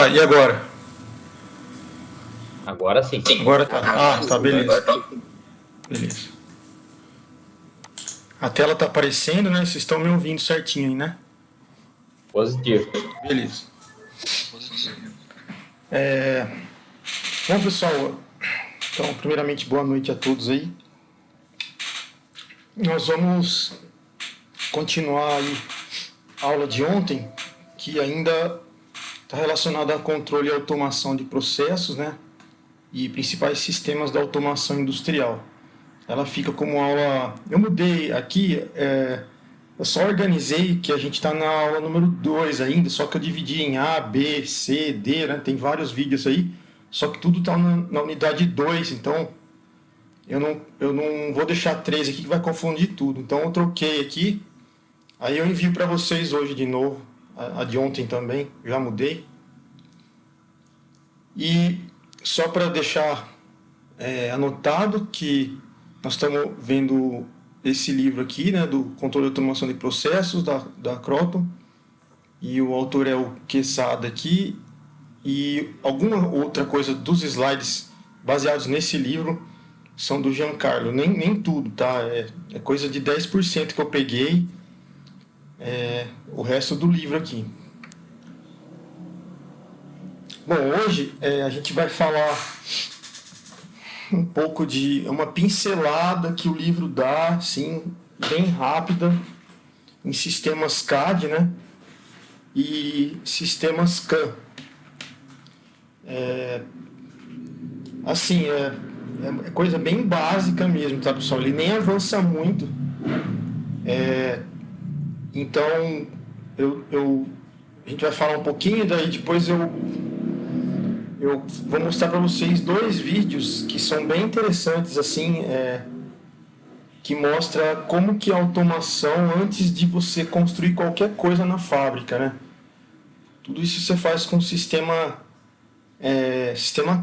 Tá, e agora? Agora sim. Agora tá. Ah, tá, beleza. Beleza. A tela tá aparecendo, né? Vocês estão me ouvindo certinho aí, né? Positivo. Beleza. Bom, pessoal, então, primeiramente, boa noite a todos aí. Nós vamos continuar aí a aula de ontem, que ainda está relacionada a controle e automação de processos, né? E principais sistemas da automação industrial. Ela fica como aula... Eu mudei aqui, eu só organizei que a gente está na aula número 2 ainda, só que eu dividi em A, B, C, D, né? Tem vários vídeos aí, só que tudo está na unidade 2, então eu não vou deixar 3 aqui que vai confundir tudo. Então eu troquei aqui, aí eu envio para vocês hoje de novo, a de ontem também, já mudei. E só para deixar anotado que nós estamos vendo esse livro aqui, né, do Controle e Automação de Processos, da Croton, e o autor é o Quesada aqui, e alguma outra coisa dos slides baseados nesse livro são do Giancarlo, nem tudo, tá? É coisa de 10% que eu peguei, o resto do livro aqui. Bom, hoje a gente vai falar um pouco de uma pincelada que o livro dá, assim, bem rápida, em sistemas CAD, né? E sistemas CAM. Assim, é coisa bem básica mesmo, tá, pessoal? Ele nem avança muito. Então, a gente vai falar um pouquinho, daí depois eu vou mostrar para vocês 2 vídeos que são bem interessantes, assim, que mostra como que a automação, antes de você construir qualquer coisa na fábrica, né? Tudo isso você faz com o sistema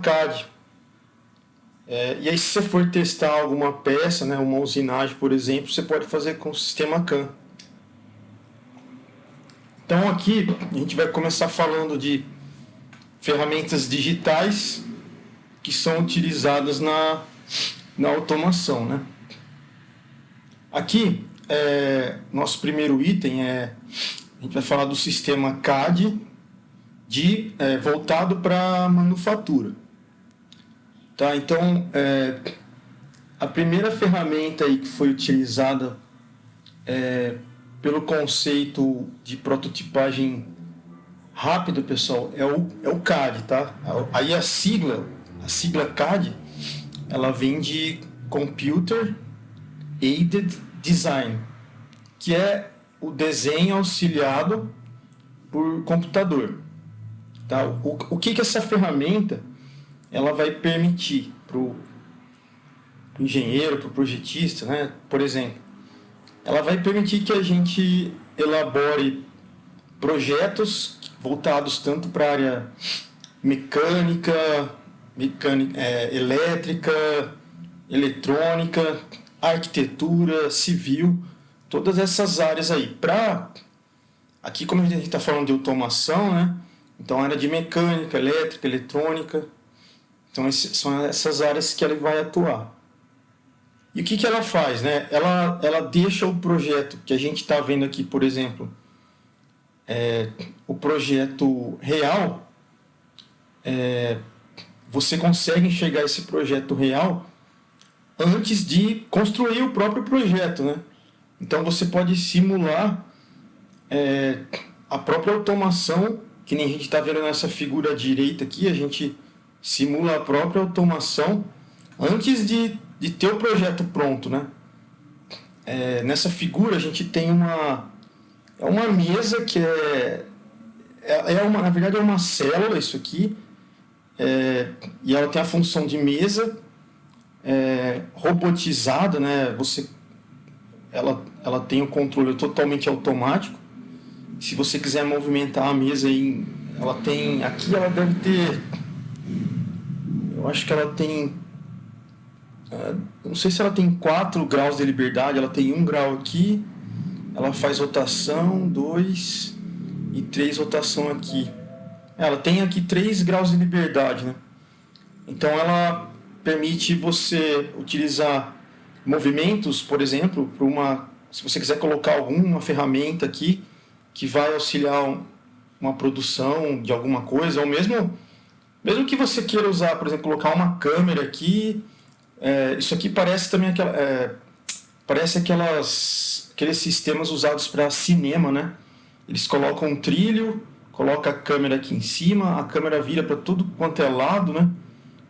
CAD. E aí, se você for testar alguma peça, né, uma usinagem, por exemplo, você pode fazer com o sistema CAM. Então, aqui a gente vai começar falando de ferramentas digitais que são utilizadas na automação, né? Aqui, nosso primeiro item a gente vai falar do sistema CAD voltado para manufatura. Tá? Então, a primeira ferramenta aí que foi utilizada pelo conceito de prototipagem rápida, pessoal, é o CAD, tá? Aí a sigla CAD, ela vem de Computer Aided Design, que é o desenho auxiliado por computador. Tá? O que essa ferramenta ela vai permitir para o engenheiro, para o projetista, né? Por exemplo, ela vai permitir que a gente elabore projetos voltados tanto para a área mecânica, elétrica, eletrônica, arquitetura, civil, todas essas áreas aí. Aqui, como a gente está falando de automação, né? Então, a área de mecânica, elétrica, eletrônica. Então, são essas áreas que ela vai atuar. E o que ela faz, né? Ela deixa o projeto que a gente está vendo aqui, por exemplo, o projeto real, você consegue enxergar esse projeto real antes de construir o próprio projeto, né? Então você pode simular a própria automação, que nem a gente está vendo nessa figura à direita aqui, a gente simula a própria automação antes de ter o projeto pronto, né? Nessa figura a gente tem uma mesa que na verdade é uma célula isso aqui, e ela tem a função de mesa robotizada, né? Ela tem o controle totalmente automático. Se você quiser movimentar a mesa aí, aqui ela deve ter, eu acho que ela tem, não sei se ela tem 4 graus de liberdade, ela tem 1 grau aqui, ela faz rotação, 2 e 3 rotação aqui. Ela tem aqui 3 graus de liberdade, né? Então ela permite você utilizar movimentos, por exemplo, se você quiser colocar alguma ferramenta aqui que vai auxiliar uma produção de alguma coisa, ou mesmo que você queira usar, por exemplo, colocar uma câmera aqui, isso aqui parece também parece aqueles sistemas usados para cinema, né? Eles colocam um trilho, coloca a câmera aqui em cima, a câmera vira para tudo quanto é lado, né?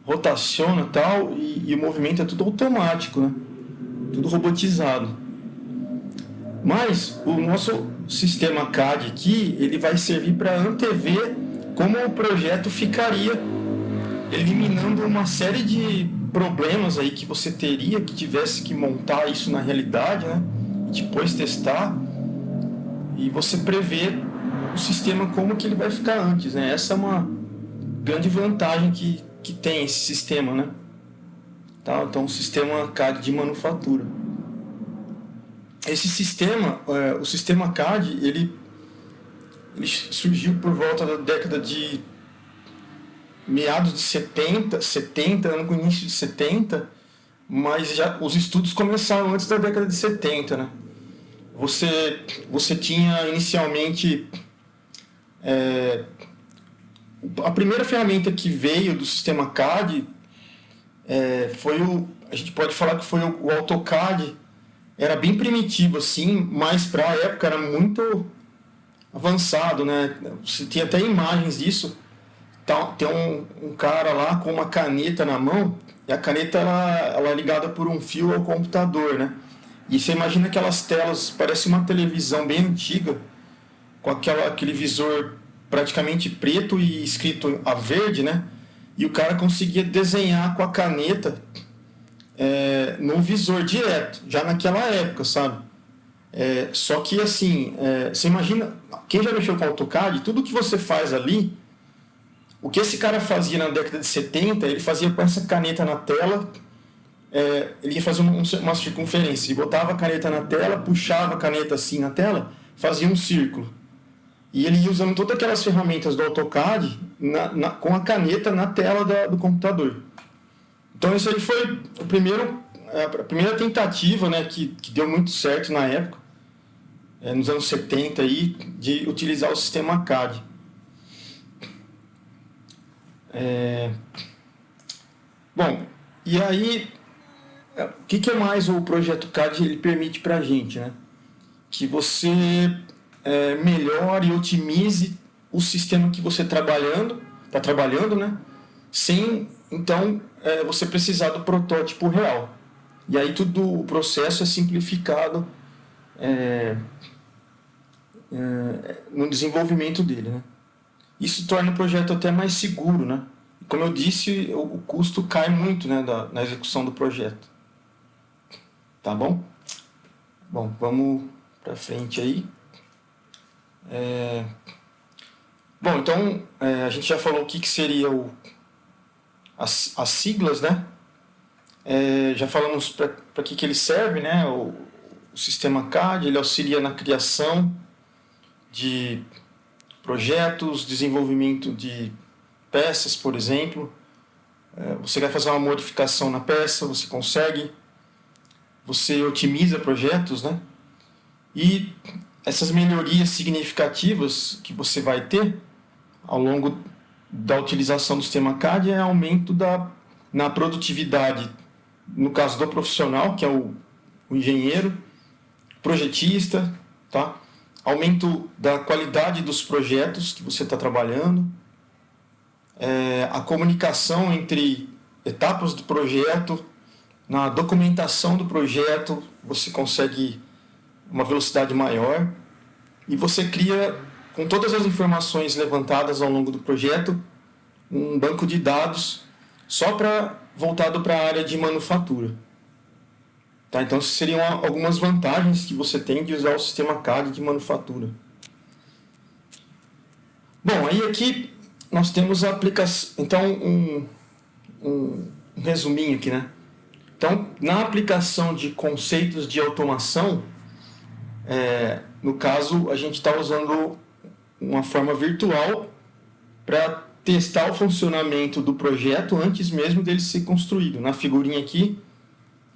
Rotaciona e tal, e o movimento é tudo automático, né? Tudo robotizado. Mas o nosso sistema CAD aqui, ele vai servir para antever como o projeto ficaria, eliminando uma série de problemas aí que você teria, que tivesse que montar isso na realidade, né? E depois testar, e você prevê o sistema como que ele vai ficar antes, né? Essa é uma grande vantagem que tem esse sistema, né? Tá? Então, o sistema CAD de manufatura. Esse sistema, o sistema CAD, ele surgiu por volta da década de meados de 70, no início de 70, mas já os estudos começaram antes da década de 70, né? Você tinha inicialmente a primeira ferramenta que veio do sistema CAD foi a gente pode falar que foi o AutoCAD. Era bem primitivo assim, mas para a época era muito avançado, né? Você tem até imagens disso. Tem um cara lá com uma caneta na mão, e a caneta ela é ligada por um fio ao computador, né? E você imagina aquelas telas, parece uma televisão bem antiga, com aquele visor praticamente preto e escrito a verde, né? E o cara conseguia desenhar com a caneta no visor direto, já naquela época, sabe? Só que assim, você imagina, quem já mexeu com AutoCAD, tudo que você faz ali, o que esse cara fazia na década de 70, ele fazia com essa caneta na tela, ele ia fazer uma circunferência, ele botava a caneta na tela, puxava a caneta assim na tela, fazia um círculo. E ele ia usando todas aquelas ferramentas do AutoCAD com a caneta na tela do computador. Então isso aí foi a primeira tentativa, né, que deu muito certo na época, nos anos 70, aí, de utilizar o sistema CAD. Bom, e aí, o que mais o projeto CAD ele permite para a gente, né? Que você melhore e otimize o sistema que você está trabalhando, né? Sem, então, você precisar do protótipo real. E aí o processo é simplificado no desenvolvimento dele, né? Isso torna o projeto até mais seguro, né? Como eu disse, o custo cai muito, né, na execução do projeto. Tá bom? Bom, vamos para frente aí. Bom, então a gente já falou o que seria as siglas, né? Já falamos para que ele serve, né? O sistema CAD, ele auxilia na criação de projetos, desenvolvimento de peças, por exemplo. Você vai fazer uma modificação na peça, você consegue. Você otimiza projetos, né? E essas melhorias significativas que você vai ter ao longo da utilização do sistema CAD é aumento na produtividade, no caso do profissional, que é o engenheiro, projetista, tá? Aumento da qualidade dos projetos que você está trabalhando, a comunicação entre etapas do projeto, na documentação do projeto você consegue uma velocidade maior e você cria, com todas as informações levantadas ao longo do projeto, um banco de dados só voltado para a área de manufatura. Tá? Então, essas seriam algumas vantagens que você tem de usar o sistema CAD de manufatura. Bom, aí aqui nós temos a aplicação. Então, um resuminho aqui, né? Então, na aplicação de conceitos de automação, no caso, a gente está usando uma forma virtual para testar o funcionamento do projeto antes mesmo dele ser construído. Na figurinha aqui,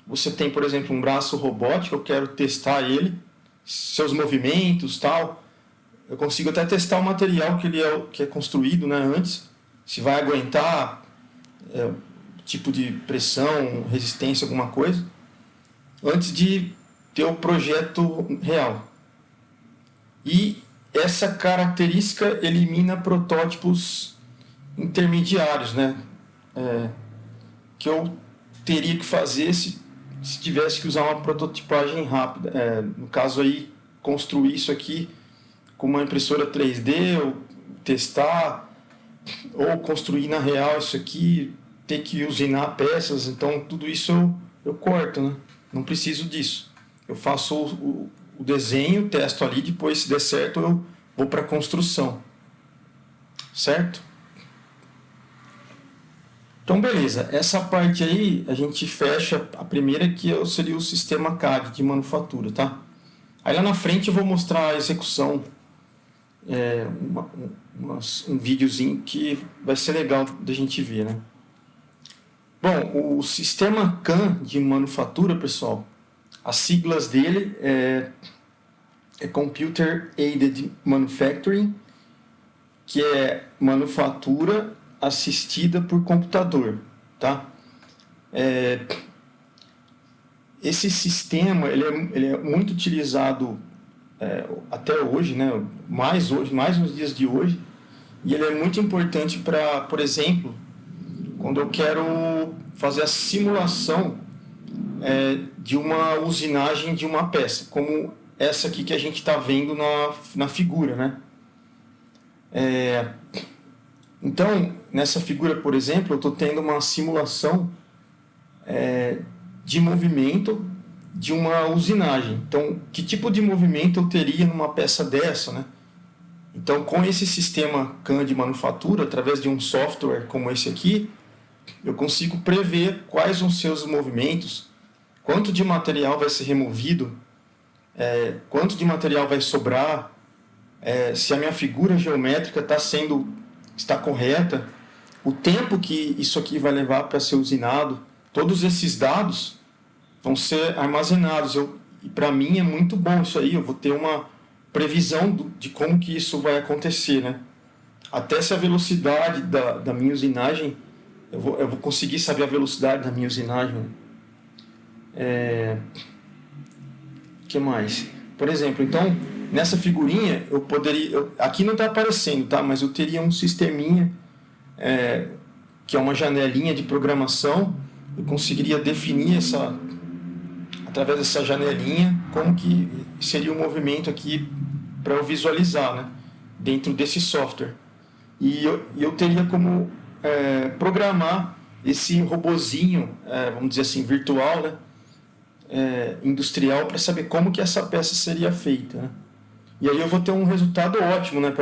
você tem, por exemplo, um braço robótico, eu quero testar ele, seus movimentos, tal. Eu consigo até testar o material que é construído, né, antes, se vai aguentar tipo de pressão, resistência, alguma coisa, antes de ter o projeto real. E essa característica elimina protótipos intermediários, né? Que eu teria que fazer se tivesse que usar uma prototipagem rápida. No caso aí, construir isso aqui com uma impressora 3D, ou testar, ou construir na real isso aqui, ter que usinar peças, então tudo isso eu corto, né? Não preciso disso. Eu faço o desenho, testo ali, depois se der certo eu vou para a construção. Certo? Então beleza, essa parte aí a gente fecha a primeira, que seria o sistema CAD de manufatura, tá? Aí lá na frente eu vou mostrar a execução, um videozinho que vai ser legal da gente ver, né? Bom, o sistema CAM de manufatura, pessoal, as siglas dele é Computer Aided Manufacturing, que é manufatura assistida por computador, tá? Esse sistema ele é muito utilizado até hoje, né? Mais nos dias de hoje, e ele é muito importante para, por exemplo, quando eu quero fazer a simulação de uma usinagem de uma peça, como essa aqui que a gente está vendo na figura, né? Então, nessa figura, por exemplo, eu estou tendo uma simulação de movimento de uma usinagem. Então, que tipo de movimento eu teria numa peça dessa, né? Então, com esse sistema CAM de manufatura, através de um software como esse aqui, eu consigo prever quais vão ser os movimentos, quanto de material vai ser removido, quanto de material vai sobrar, se a minha figura geométrica está correta, o tempo que isso aqui vai levar para ser usinado. Todos esses dados vão ser armazenados. E para mim é muito bom isso aí, eu vou ter uma previsão de como que isso vai acontecer, né? Até se a velocidade da minha usinagem, eu vou conseguir saber a velocidade da minha usinagem. Que mais? Por exemplo, então, nessa figurinha, eu poderia... aqui não está aparecendo, tá? Mas eu teria um sisteminha, que é uma janelinha de programação. Eu conseguiria definir através dessa janelinha, como que seria o movimento aqui para eu visualizar, né? Dentro desse software. E eu teria como programar esse robozinho, vamos dizer assim, virtual, né? Industrial, para saber como que essa peça seria feita, né? E aí eu vou ter um resultado ótimo, né,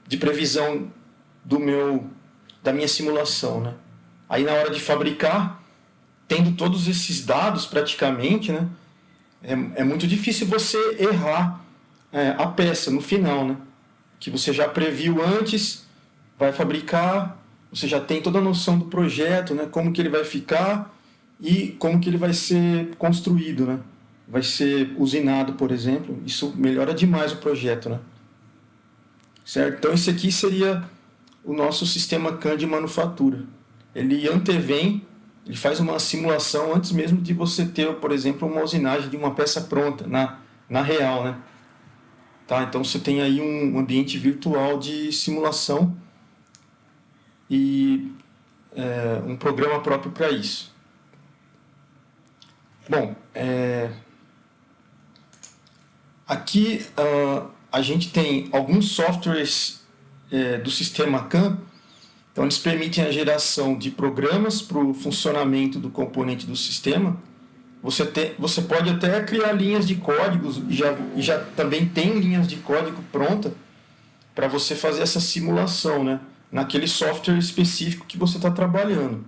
de previsão da minha simulação, né? Aí na hora de fabricar, tendo todos esses dados praticamente, né, é muito difícil você errar a peça no final, né? Que você já previu antes, vai fabricar, você já tem toda a noção do projeto, né, como que ele vai ficar e como que ele vai ser construído, né? Vai ser usinado, por exemplo. Isso melhora demais o projeto, né? Certo? Então esse aqui seria o nosso sistema CAM de manufatura. Ele antevém, ele faz uma simulação antes mesmo de você ter, por exemplo, uma usinagem de uma peça pronta, na real, né? Tá? Então você tem aí um ambiente virtual de simulação e um programa próprio para isso. Bom, aqui a gente tem alguns softwares do sistema CAM. Então eles permitem a geração de programas para o funcionamento do componente do sistema. Você pode até criar linhas de códigos, e já também tem linhas de código pronta para você fazer essa simulação, né, naquele software específico que você está trabalhando.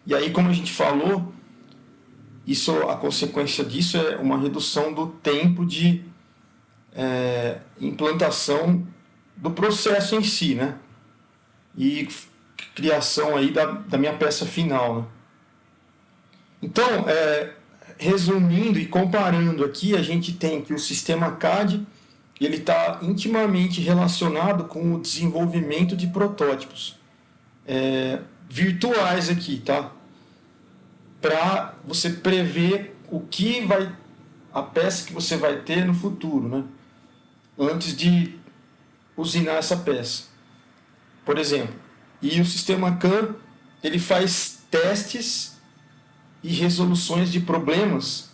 E aí, como a gente falou, a consequência disso é uma redução do tempo de implantação do processo em si, né? e criação aí da minha peça final, né? Então, resumindo e comparando aqui, a gente tem que o sistema CAD ele está intimamente relacionado com o desenvolvimento de protótipos virtuais aqui, tá? Para você prever a peça que você vai ter no futuro, né? Antes de usinar essa peça, por exemplo. E o sistema CAM ele faz testes e resoluções de problemas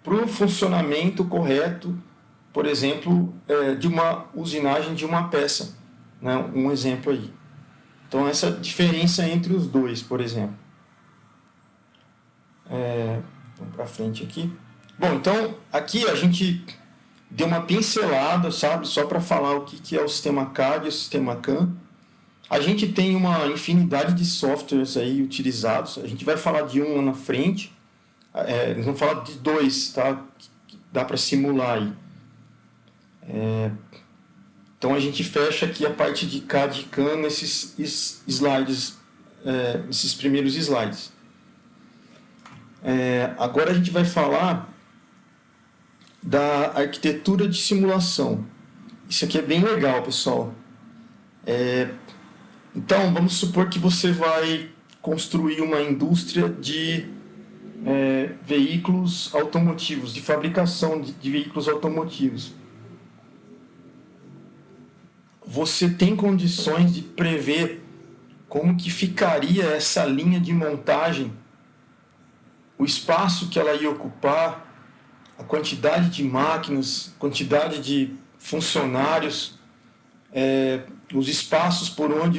para o funcionamento correto, por exemplo, de uma usinagem de uma peça, né? Um exemplo aí. Então, essa diferença entre os dois, por exemplo. Vamos para frente aqui. Bom, então, aqui a gente deu uma pincelada, sabe? Só para falar o que é o sistema CAD e o sistema CAM. A gente tem uma infinidade de softwares aí utilizados. A gente vai falar de um lá na frente. Nós vamos falar de dois, tá? Que dá para simular aí. Então, a gente fecha aqui a parte de CAD e CAM nesses slides, esses primeiros slides. Agora a gente vai falar da arquitetura de simulação. Isso aqui é bem legal, pessoal. Então, vamos supor que você vai construir uma indústria de veículos automotivos, de fabricação de veículos automotivos. Você tem condições de prever como que ficaria essa linha de montagem, o espaço que ela ia ocupar, a quantidade de máquinas, quantidade de funcionários, os espaços por onde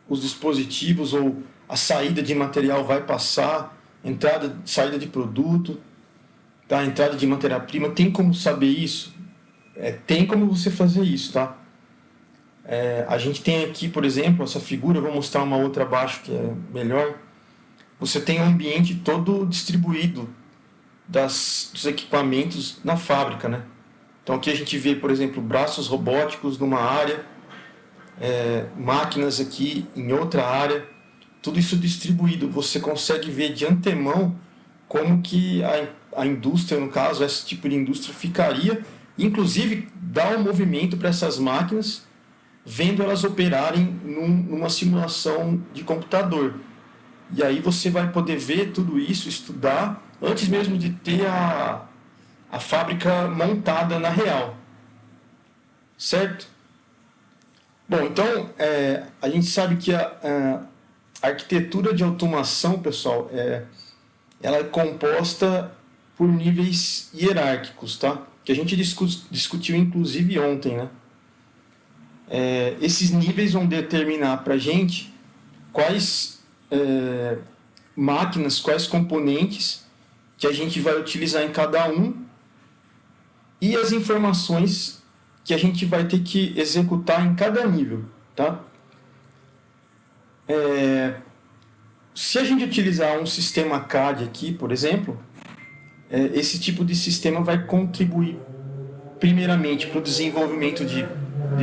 os dispositivos ou a saída de material vai passar, entrada, saída de produto, tá? Entrada de matéria-prima. Tem como saber isso? Tem como você fazer isso, tá? A gente tem aqui, por exemplo, essa figura, eu vou mostrar uma outra abaixo que é melhor. Você tem um ambiente todo distribuído dos equipamentos na fábrica, né? Então aqui a gente vê, por exemplo, braços robóticos numa área, máquinas aqui em outra área, tudo isso distribuído. Você consegue ver de antemão como que a indústria, no caso, esse tipo de indústria ficaria, inclusive dá um movimento para essas máquinas, vendo elas operarem numa simulação de computador. E aí você vai poder ver tudo isso, estudar, antes mesmo de ter a fábrica montada na real. Certo? Bom, então, a gente sabe que a arquitetura de automação, pessoal, ela é composta por níveis hierárquicos, tá? Que a gente discutiu inclusive ontem, né? Esses níveis vão determinar para a gente quais máquinas, quais componentes que a gente vai utilizar em cada um e as informações que a gente vai ter que executar em cada nível, tá? Se a gente utilizar um sistema CAD aqui, por exemplo, esse tipo de sistema vai contribuir primeiramente para o desenvolvimento de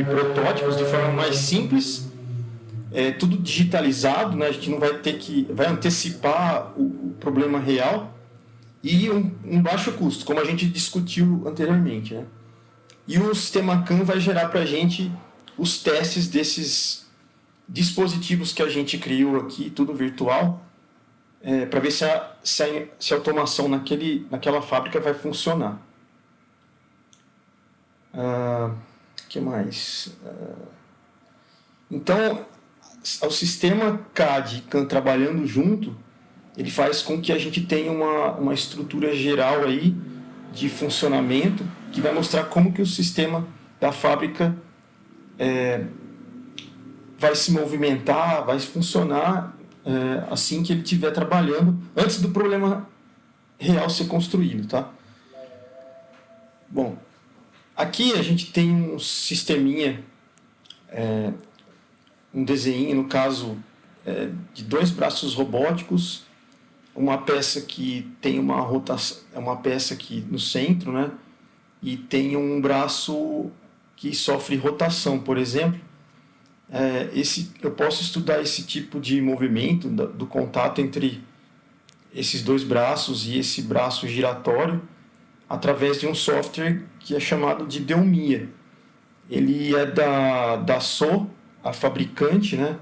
protótipos de forma mais simples, tudo digitalizado, né? A gente não vai ter vai antecipar o problema real e um baixo custo, como a gente discutiu anteriormente, né? E o sistema CAM vai gerar para a gente os testes desses dispositivos que a gente criou aqui, tudo virtual, para ver se a automação naquela fábrica vai funcionar. Que mais? Então, o sistema CAD e CAM trabalhando junto, ele faz com que a gente tenha uma estrutura geral aí de funcionamento que vai mostrar como que o sistema da fábrica vai se movimentar, vai funcionar assim que ele estiver trabalhando, antes do problema real ser construído, tá? Bom, aqui a gente tem um sisteminha, um desenho, no caso, de 2 braços robóticos, uma peça que tem uma rotação, uma peça aqui no centro, né? E tem um braço que sofre rotação, por exemplo, eu posso estudar esse tipo de movimento do contato entre esses dois braços e esse braço giratório através de um software que é chamado de Delmia. Ele é da So, a fabricante, né?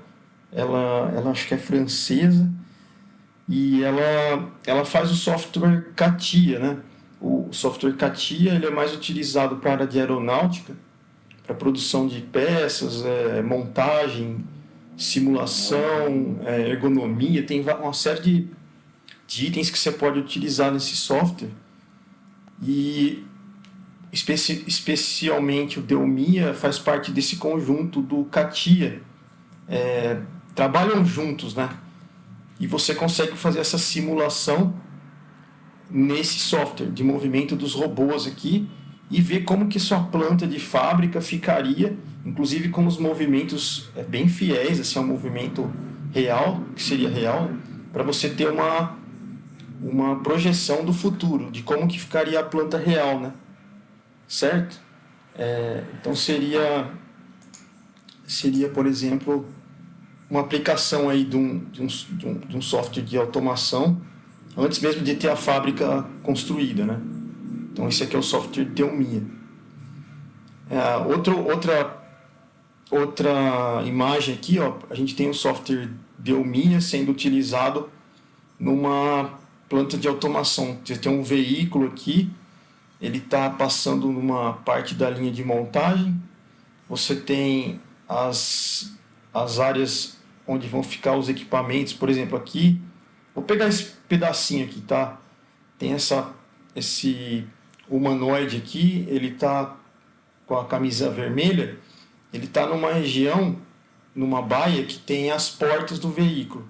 Ela acho que é francesa, e ela faz o software CATIA, né? O software CATIA ele é mais utilizado para a área de aeronáutica, para produção de peças, montagem, simulação, ergonomia. Tem uma série de itens que você pode utilizar nesse software. E especialmente o Delmia faz parte desse conjunto do CATIA. Trabalham juntos, né? E você consegue fazer essa simulação nesse software de movimento dos robôs aqui e ver como que sua planta de fábrica ficaria, inclusive com os movimentos bem fiéis, assim, ao movimento real, que seria real, para você ter uma projeção do futuro, de como que ficaria a planta real, né? Certo? Então seria, por exemplo, uma aplicação aí de um software de automação antes mesmo de ter a fábrica construída, né? Então esse aqui é o software Delmia. Outra imagem aqui, ó, a gente tem o software Delmia sendo utilizado numa planta de automação. Você tem um veículo aqui, ele está passando numa parte da linha de montagem. Você tem as áreas onde vão ficar os equipamentos, por exemplo, aqui. Vou pegar esse pedacinho aqui, tá? Tem esse humanoide aqui, ele está com a camisa vermelha, ele está numa região, numa baia que tem as portas do veículo.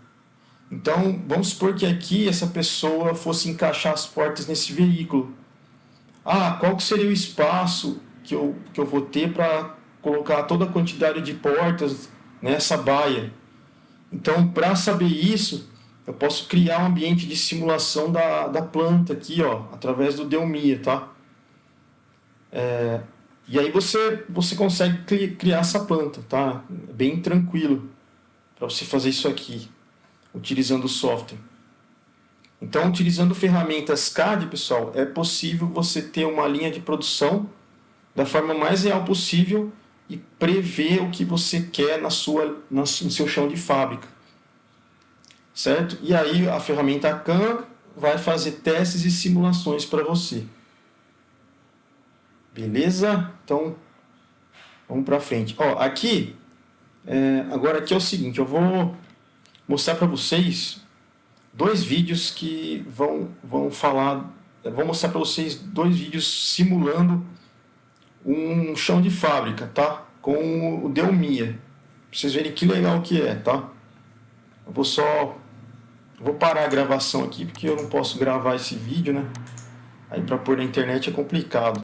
Então, vamos supor que aqui essa pessoa fosse encaixar as portas nesse veículo. Qual que seria o espaço que eu vou ter para colocar toda a quantidade de portas nessa baia? Então, para saber isso, eu posso criar um ambiente de simulação da planta aqui, ó, através do Delmia, tá? E aí você consegue criar essa planta, tá? É bem tranquilo para você fazer isso aqui, utilizando o software. Então, utilizando ferramentas CAD, pessoal, é possível você ter uma linha de produção da forma mais real possível e prever o que você quer no seu chão de fábrica. Certo? E aí a ferramenta CAM vai fazer testes e simulações para você. Beleza? Então, vamos para frente. Aqui, agora aqui é o seguinte, eu vou mostrar para vocês dois vídeos que vão falar, vou mostrar para vocês dois vídeos simulando um chão de fábrica, tá? Com o Delmia. Pra vocês verem que legal que é, tá? Eu vou parar a gravação aqui porque eu não posso gravar esse vídeo, né? Aí para pôr na internet é complicado.